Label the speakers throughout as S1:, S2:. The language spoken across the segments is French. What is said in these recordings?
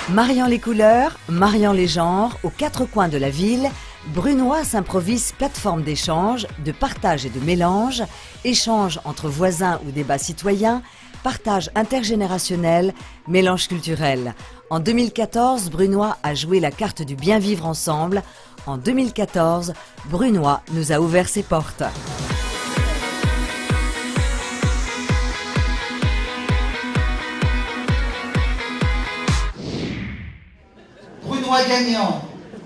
S1: Mariant les couleurs, mariant les genres, aux quatre coins de la ville, Brunoy s'improvise plateforme d'échange, de partage et de mélange, échange entre voisins ou débats citoyens, partage intergénérationnel, mélange culturel. En 2014, Brunoy a joué la carte du bien vivre ensemble. En 2014, Brunoy nous a ouvert ses portes.
S2: Brunoy gagnant,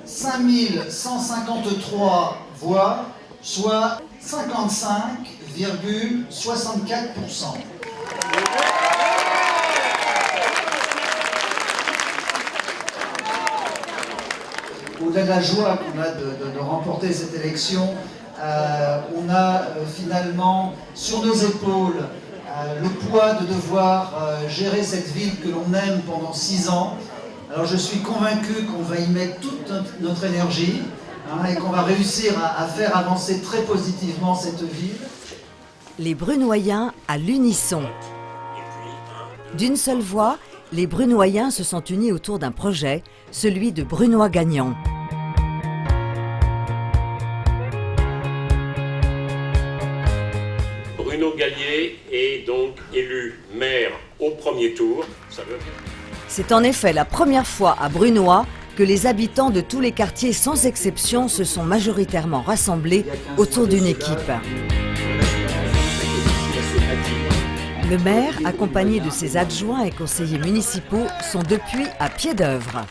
S2: 5153 voix, soit 55,64%. Au-delà de la joie qu'on a de remporter cette élection, on a finalement sur nos épaules le poids de devoir gérer cette ville que l'on aime pendant 6 ans. Alors je suis convaincu qu'on va y mettre toute notre énergie et qu'on va réussir à faire avancer très positivement cette ville.
S1: Les Brunoyens à l'unisson. D'une seule voix, les Brunoyens se sont unis autour d'un projet, celui de Brunoy gagnant.
S3: Bruno Gallier est donc élu maire au premier tour.
S1: C'est en effet la première fois à Brunoy que les habitants de tous les quartiers sans exception se sont majoritairement rassemblés autour d'une équipe. Le maire, accompagné de ses adjoints et conseillers municipaux, sont depuis à pied d'œuvre.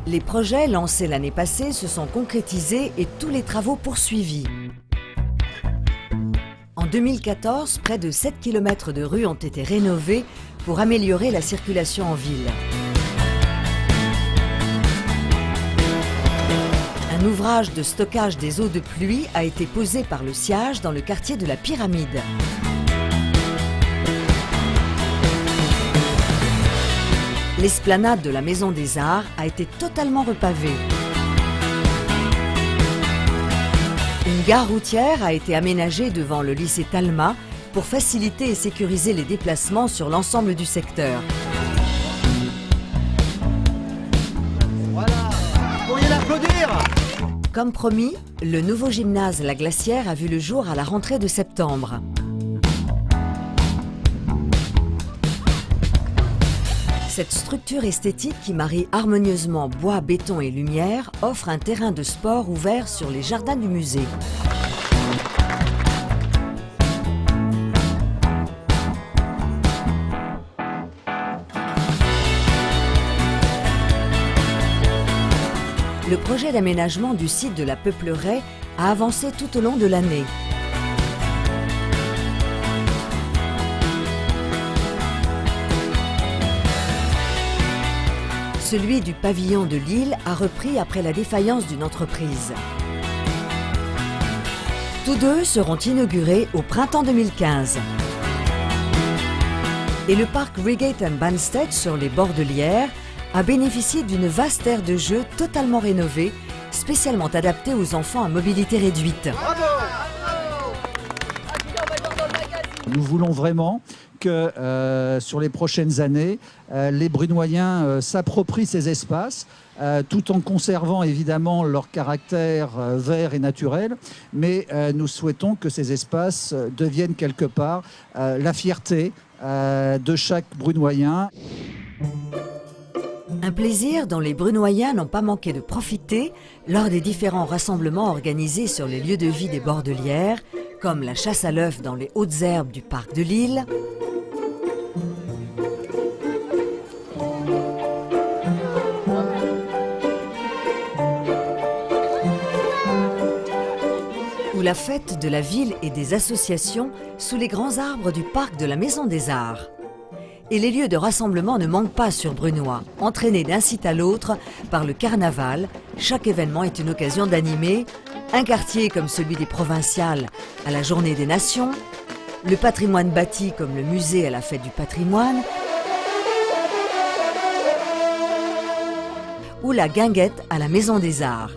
S1: Les projets lancés l'année passée se sont concrétisés et tous les travaux poursuivis. En 2014, près de 7 km de rues ont été rénovées pour améliorer la circulation en ville. Un ouvrage de stockage des eaux de pluie a été posé par le SIAG dans le quartier de la Pyramide. L'esplanade de la Maison des Arts a été totalement repavée. Une gare routière a été aménagée devant le lycée Talma pour faciliter et sécuriser les déplacements sur l'ensemble du secteur.
S2: Voilà, vous pourriez l'applaudir.
S1: Comme promis, le nouveau gymnase La Glacière a vu le jour à la rentrée de septembre. Cette structure esthétique qui marie harmonieusement bois, béton et lumière offre un terrain de sport ouvert sur les jardins du musée. Le projet d'aménagement du site de la Peupleraie a avancé tout au long de l'année. Celui du pavillon de Lille a repris après la défaillance d'une entreprise. Tous deux seront inaugurés au printemps 2015. Et le parc Reigate and Banstead sur les bords de l'Yerres a bénéficié d'une vaste aire de jeu totalement rénovée, spécialement adaptée aux enfants à mobilité réduite.
S4: Nous voulons vraiment que sur les prochaines années, les Brunoyens s'approprient ces espaces, tout en conservant évidemment leur caractère vert et naturel, mais nous souhaitons que ces espaces deviennent quelque part la fierté de chaque Brunoyen.
S1: Un plaisir dont les Brunoyens n'ont pas manqué de profiter lors des différents rassemblements organisés sur les lieux de vie des bords de l'Yerres, comme la chasse à l'œuf dans les hautes herbes du parc de Lille, ou la fête de la ville et des associations sous les grands arbres du parc de la Maison des Arts. Et les lieux de rassemblement ne manquent pas sur Brunoy. Entraînés d'un site à l'autre par le carnaval, chaque événement est une occasion d'animer un quartier comme celui des Provinciales à la Journée des Nations, le patrimoine bâti comme le musée à la Fête du patrimoine, ou la guinguette à la Maison des Arts.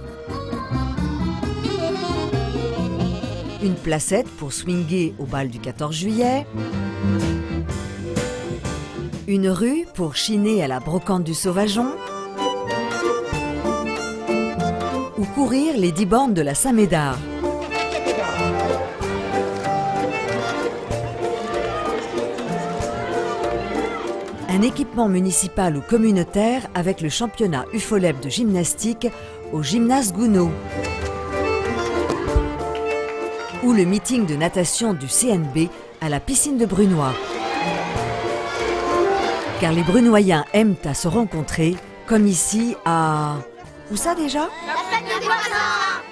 S1: une placette pour swinguer au bal du 14 juillet, une rue pour chiner à la brocante du Sauvageon, ou courir les 10 bornes de la Saint-Médard. Un équipement municipal ou communautaire avec le championnat UFOLEB de gymnastique au gymnase Gounod. Ou le meeting de natation du CNB à la piscine de Brunoy. Car les Brunoyens aiment à se rencontrer, comme ici à... Où ça déjà?
S5: La fête des voisins.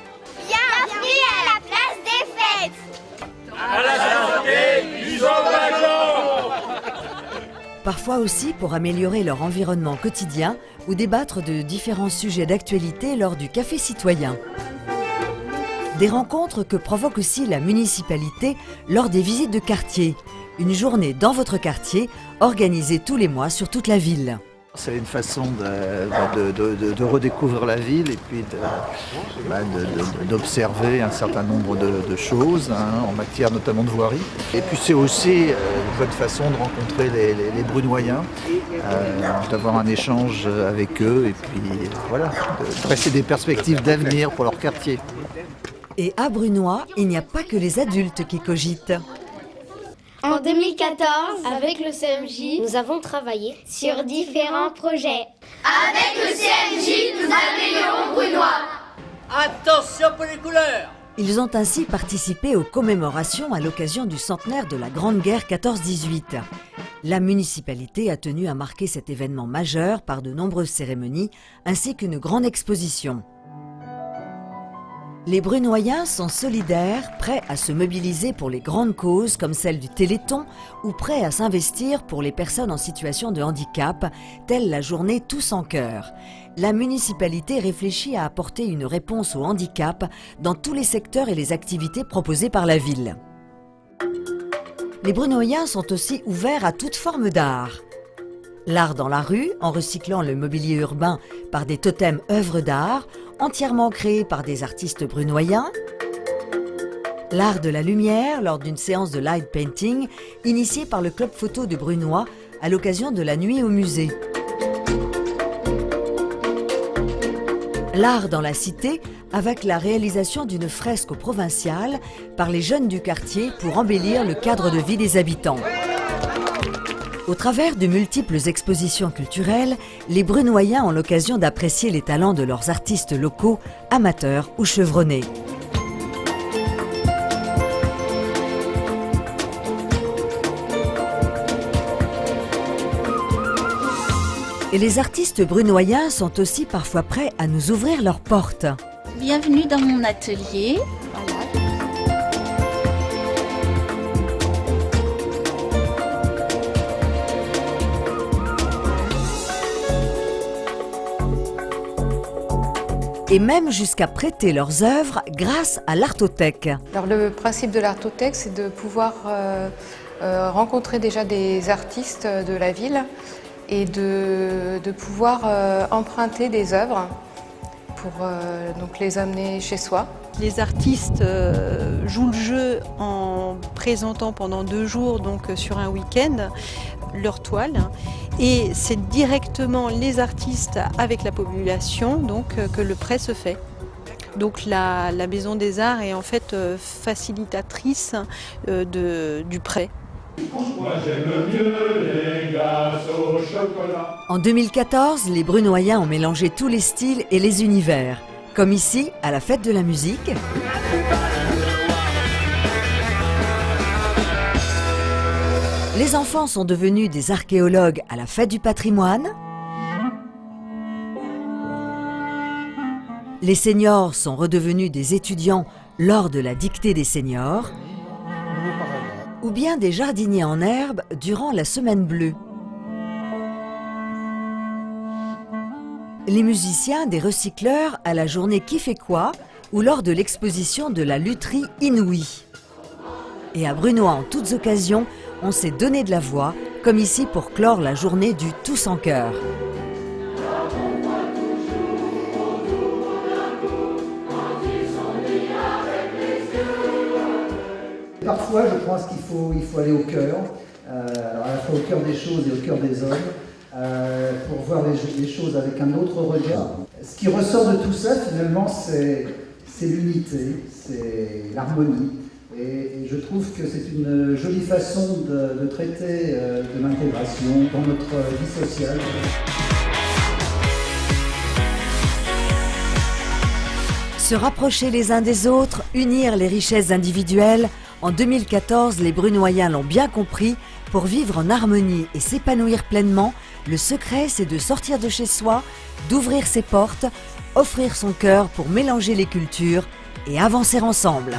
S5: Bienvenue à la place des fêtes.
S3: À la santé du Sauvageon.
S1: Parfois aussi pour améliorer leur environnement quotidien ou débattre de différents sujets d'actualité lors du café citoyen. Des rencontres que provoque aussi la municipalité lors des visites de quartier. Une journée dans votre quartier, organisée tous les mois sur toute la ville.
S6: C'est une façon de redécouvrir la ville et puis d'observer un certain nombre de choses en matière notamment de voirie. Et puis c'est aussi une bonne façon de rencontrer les Brunoyens, d'avoir un échange avec eux et puis voilà, de dresser des perspectives d'avenir pour leur quartier.
S1: Et à Brunoy, il n'y a pas que les adultes qui cogitent.
S5: En 2014, avec le CMJ, nous avons travaillé sur différents projets. Avec le CMJ, nous améliorons Brunoy.
S7: Attention pour les couleurs!
S1: Ils ont ainsi participé aux commémorations à l'occasion du centenaire de la Grande Guerre 14-18. La municipalité a tenu à marquer cet événement majeur par de nombreuses cérémonies ainsi qu'une grande exposition. Les Brunoyens sont solidaires, prêts à se mobiliser pour les grandes causes comme celle du Téléthon ou prêts à s'investir pour les personnes en situation de handicap, telle la journée Tous en cœur. La municipalité réfléchit à apporter une réponse au handicap dans tous les secteurs et les activités proposées par la ville. Les Brunoyens sont aussi ouverts à toute forme d'art. L'art dans la rue, en recyclant le mobilier urbain par des totems œuvres d'art, entièrement créés par des artistes brunoyens. L'art de la lumière, lors d'une séance de light painting, initiée par le club photo de Brunoy à l'occasion de la nuit au musée. L'art dans la cité, avec la réalisation d'une fresque au provincial par les jeunes du quartier pour embellir le cadre de vie des habitants. Au travers de multiples expositions culturelles, les Brunoyens ont l'occasion d'apprécier les talents de leurs artistes locaux, amateurs ou chevronnés. Et les artistes brunoyens sont aussi parfois prêts à nous ouvrir leurs portes.
S8: Bienvenue dans mon atelier.
S1: Et même jusqu'à prêter leurs œuvres grâce à l'Artothèque.
S9: Alors le principe de l'Artothèque, c'est de pouvoir rencontrer déjà des artistes de la ville et de pouvoir emprunter des œuvres pour donc les amener chez soi.
S10: Les artistes jouent le jeu en présentant pendant 2 jours, donc sur un week-end, leur toile. Et c'est directement les artistes avec la population donc, que le prêt se fait. Donc la Maison des Arts est en fait facilitatrice du prêt.
S3: Moi j'aime mieux les glaces au chocolat.
S1: En 2014, les Brunoyens ont mélangé tous les styles et les univers, comme ici à la fête de la musique. Les enfants sont devenus des archéologues à la fête du patrimoine. Les seniors sont redevenus des étudiants lors de la dictée des seniors. Ou bien des jardiniers en herbe durant la semaine bleue. Les musiciens des recycleurs à la journée Qui fait quoi ou lors de l'exposition de la lutherie inouïe. Et à Brunoy, en toutes occasions, on s'est donné de la voix, comme ici pour clore la journée du Tous en cœur.
S4: parfois, je pense qu'il faut aller au cœur, alors à la fois au cœur des choses et au cœur des hommes, pour voir les choses avec un autre regard. Ce qui ressort de tout ça, finalement, c'est l'unité, c'est l'harmonie. Et je trouve que c'est une jolie façon de traiter de l'intégration dans notre vie sociale.
S1: Se rapprocher les uns des autres, unir les richesses individuelles, en 2014, les Brunoyens l'ont bien compris, pour vivre en harmonie et s'épanouir pleinement, le secret c'est de sortir de chez soi, d'ouvrir ses portes, offrir son cœur pour mélanger les cultures et avancer ensemble.